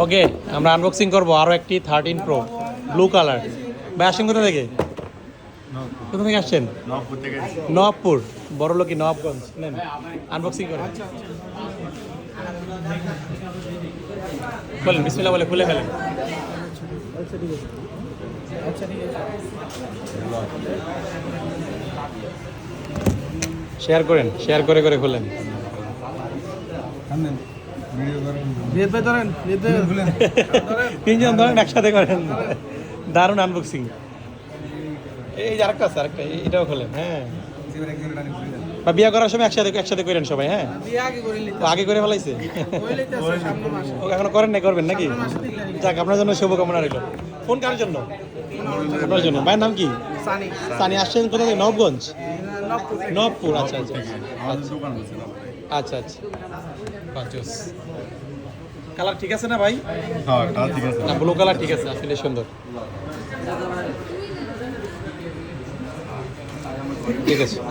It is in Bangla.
ওকে, আমরা আনবক্সিং করবো আরও একটি 13 প্রো ব্লু কালার। ভাই আসেন কোথা থেকে? কোথা থেকে আসছেন? নবপুর, বড় লোকই নবাবগঞ্জ। নেন আনবক্সিং করেন, বলেন বিসমিল্লাহ বলে খুলে ফেলেন। শেয়ার করেন, শেয়ার করে করে খুলেন। তিনজন ধরেন একসাথে করেন, দারুণ আনবক্সিং। এই যে আরেকটা আছে, আরেকটা এটাও খোলেন। হ্যাঁ, বা বিয়ে করার সময় একসাথে একসাথে করেন সবাই। হ্যাঁ, আগে করে ফেলাইছে, ওকে এখনো করেন নাই, করবেন নাকি? যাক, আপনার জন্য শুভকামনা রইল। কোন কারোর জন্য? আপনার জন্য। ভাইয়ের নাম কি? সানি। আসছেন কোথা থেকে? নবগঞ্জ, নবপুর। আচ্ছা আচ্ছা আচ্ছা আচ্ছা। কালার ঠিক আছে না ভাই? না, ব্লু কালার ঠিক আছে, আসলে সুন্দর। ঠিক আছে।